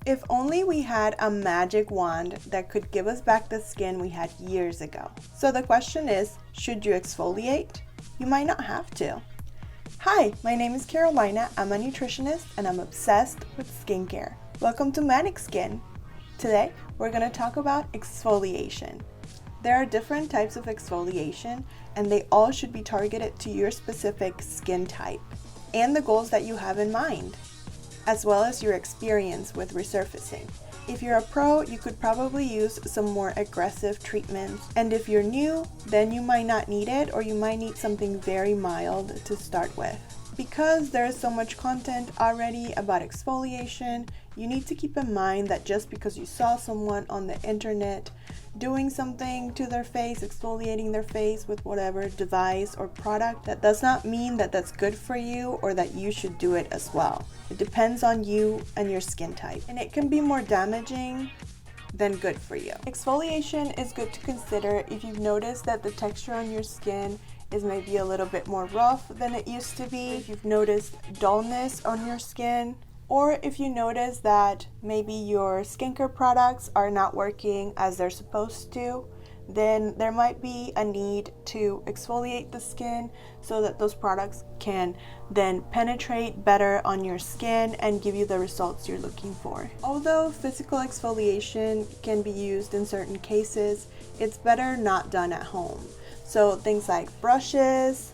If only we had a magic wand that could give us back the skin we had years ago. So the question is, should you exfoliate? You might not have to. Hi, my name is Carolina. I'm a nutritionist and I'm obsessed with skincare. Welcome to Manik Skin. Today, we're going to talk about exfoliation. There are different types of exfoliation and they all should be targeted to your specific skin type and the goals that you have in mind, as well as your experience with resurfacing. If you're a pro, you could probably use some more aggressive treatments, and if you're new, then you might not need it, or you might need something very mild to start with. Because there is so much content already about exfoliation, you need to keep in mind that just because you saw someone on the internet doing something to their face, exfoliating their face with whatever device or product, that does not mean that that's good for you or that you should do it as well. It depends on you and your skin type, and it can be more damaging than good for you. Exfoliation is good to consider if you've noticed that the texture on your skin is maybe a little bit more rough than it used to be, if you've noticed dullness on your skin, or if you notice that maybe your skincare products are not working as they're supposed to, then there might be a need to exfoliate the skin so that those products can then penetrate better on your skin and give you the results you're looking for. Although physical exfoliation can be used in certain cases, it's better not done at home. So things like brushes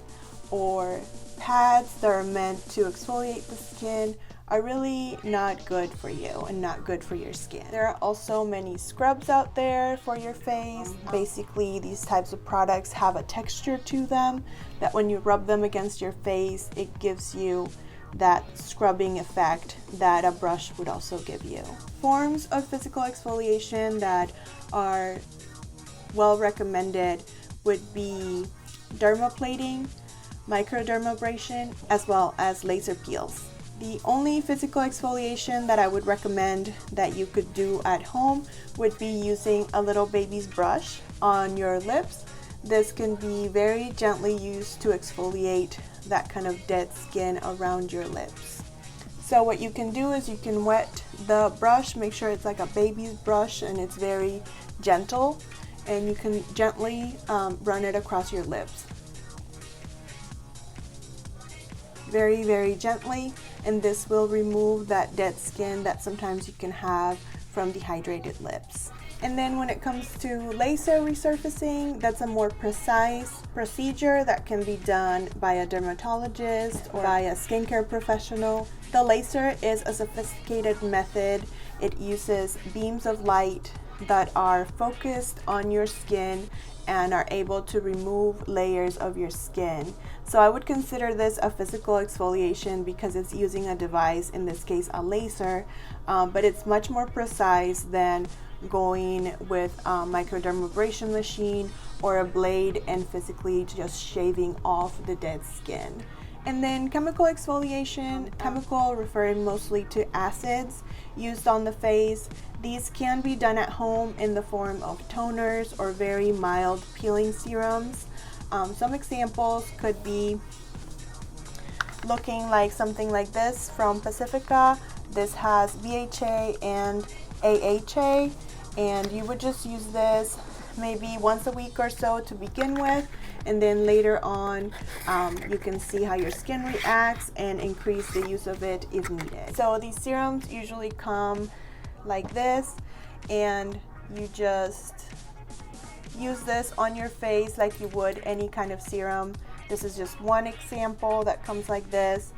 or pads that are meant to exfoliate the skin are really not good for you and not good for your skin. There are also many scrubs out there for your face. Basically, these types of products have a texture to them that when you rub them against your face, it gives you that scrubbing effect that a brush would also give you. Forms of physical exfoliation that are well recommended would be dermaplating, microdermabrasion, as well as laser peels. The only physical exfoliation that I would recommend that you could do at home would be using a little baby's brush on your lips. This can be very gently used to exfoliate that kind of dead skin around your lips. So what you can do is you can wet the brush, make sure it's like a baby's brush and it's very gentle, and you can gently run it across your lips. Very, very gently, and this will remove that dead skin that sometimes you can have from dehydrated lips. And then when it comes to laser resurfacing, that's a more precise procedure that can be done by a dermatologist or by a skincare professional. The laser is a sophisticated method. It uses beams of light that are focused on your skin and are able to remove layers of your skin. So I would consider this a physical exfoliation because it's using a device, in this case a laser, but it's much more precise than going with a microdermabrasion machine or a blade and physically just shaving off the dead skin. And then chemical exfoliation, chemical referring mostly to acids used on the face. These can be done at home in the form of toners or very mild peeling serums. Some examples could be looking like something like this from Pacifica. This has BHA and AHA, and you would just use this maybe once a week or so to begin with, and then later on you can see how your skin reacts and increase the use of it if needed. So these serums usually come like this, and you just use this on your face like you would any kind of serum. This is just one example that comes like this.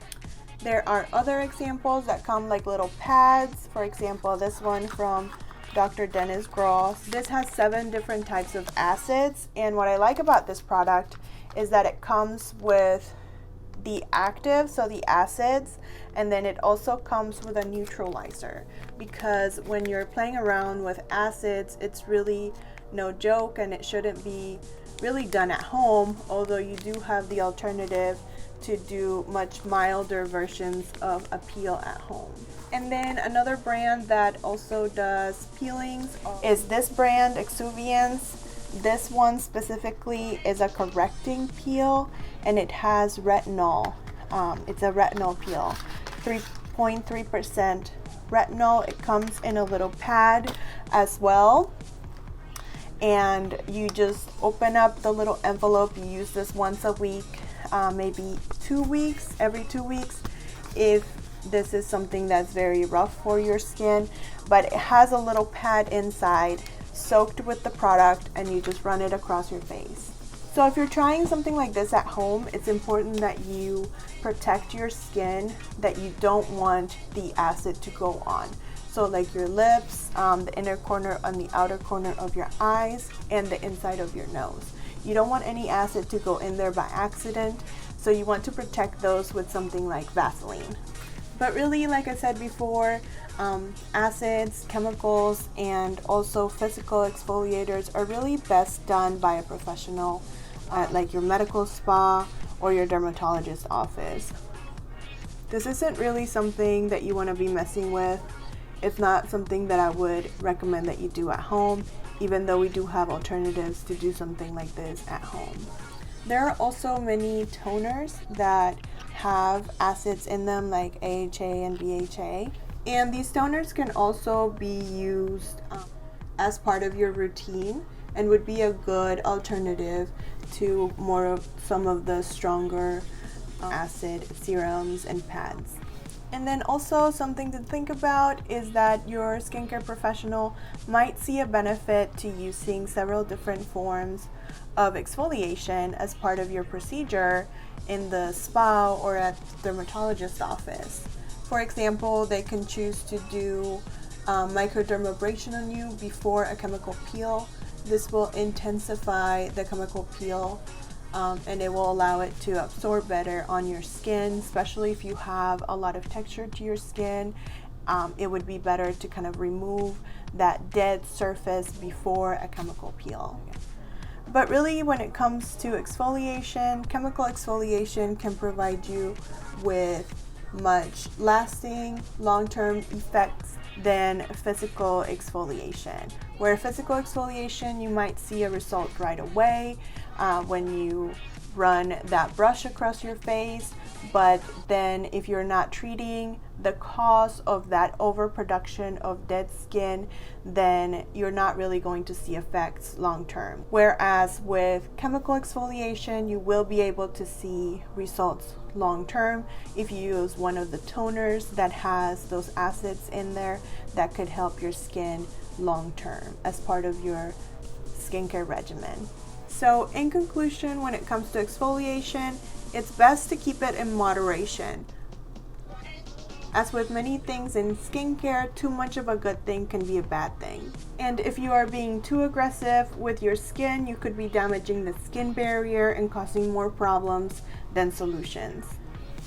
There are other examples that come like little pads. For example, this one from Dr. Dennis Gross. This has 7 different types of acids, and what I like about this product is that it comes with the active, so the acids, and then it also comes with a neutralizer, because when you're playing around with acids, it's really no joke, and it shouldn't be really done at home, although you do have the alternative to do much milder versions of a peel at home. And then another brand that also does peelings is this brand, Exfoliate. This one specifically is a correcting peel, and it has retinol. It's a retinol peel, 3.3% retinol. It comes in a little pad as well, and you just open up the little envelope. You use this once a week, maybe 2 weeks, every 2 weeks, if this is something that's very rough for your skin. But it has a little pad inside soaked with the product, and you just run it across your face. So if you're trying something like this at home, it's important that you protect your skin, that you don't want the acid to go on. So like your lips, the inner corner and the outer corner of your eyes, and the inside of your nose. You don't want any acid to go in there by accident, so you want to protect those with something like Vaseline. But really, like I said before, acids, chemicals, and also physical exfoliators are really best done by a professional at like your medical spa or your dermatologist office. This isn't really something that you want to be messing with. It's not something that I would recommend that you do at home, even though we do have alternatives to do something like this at home. There are also many toners that have acids in them, like AHA and BHA. And these toners can also be used as part of your routine and would be a good alternative to more of some of the stronger acid serums and pads. And then also something to think about is that your skincare professional might see a benefit to using several different forms of exfoliation as part of your procedure in the spa or at the dermatologist's office. For example, they can choose to do microdermabrasion on you before a chemical peel. This will intensify the chemical peel, and it will allow it to absorb better on your skin, especially if you have a lot of texture to your skin. It would be better to kind of remove that dead surface before a chemical peel. But really, when it comes to exfoliation, chemical exfoliation can provide you with much lasting long-term effects than physical exfoliation. Where physical exfoliation, you might see a result right away when you run that brush across your face, but then if you're not treating the cause of that overproduction of dead skin, then you're not really going to see effects long term. Whereas with chemical exfoliation, you will be able to see results long term if you use one of the toners that has those acids in there that could help your skin long term as part of your skincare regimen. So in conclusion, when it comes to exfoliation, it's best to keep it in moderation. As with many things in skincare, too much of a good thing can be a bad thing. And if you are being too aggressive with your skin, you could be damaging the skin barrier and causing more problems than solutions.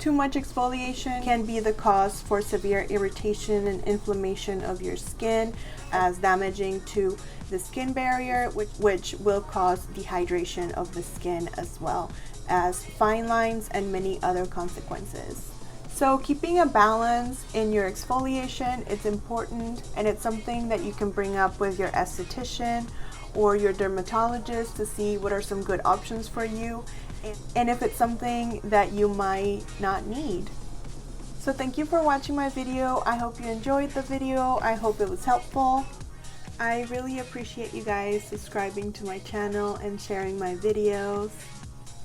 Too much exfoliation can be the cause for severe irritation and inflammation of your skin, as damaging to the skin barrier, which will cause dehydration of the skin, as well as fine lines and many other consequences. So keeping a balance in your exfoliation, it's important, and it's something that you can bring up with your esthetician or your dermatologist to see what are some good options for you, and if it's something that you might not need. So thank you for watching my video. I hope you enjoyed the video. I hope it was helpful. I really appreciate you guys subscribing to my channel and sharing my videos.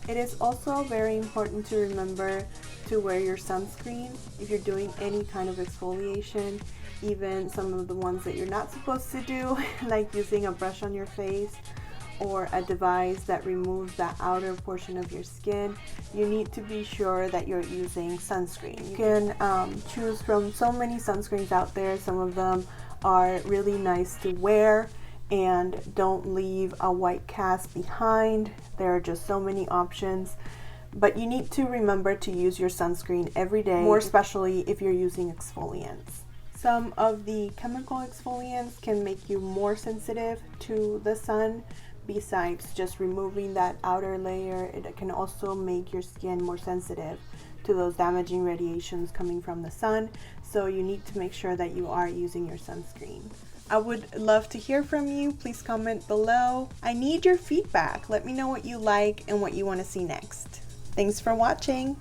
It is also very important to remember to wear your sunscreen if you're doing any kind of exfoliation, even some of the ones that you're not supposed to do, like using a brush on your face or a device that removes that outer portion of your skin. You need to be sure that you're using sunscreen. You can choose from so many sunscreens out there. Some of them are really nice to wear and don't leave a white cast behind. There are just so many options, but you need to remember to use your sunscreen every day, more especially if you're using exfoliants. Some of the chemical exfoliants can make you more sensitive to the sun. Besides just removing that outer layer, it can also make your skin more sensitive to those damaging radiations coming from the sun. So you need to make sure that you are using your sunscreen. I would love to hear from you. Please comment below. I need your feedback. Let me know what you like and what you want to see next. Thanks for watching.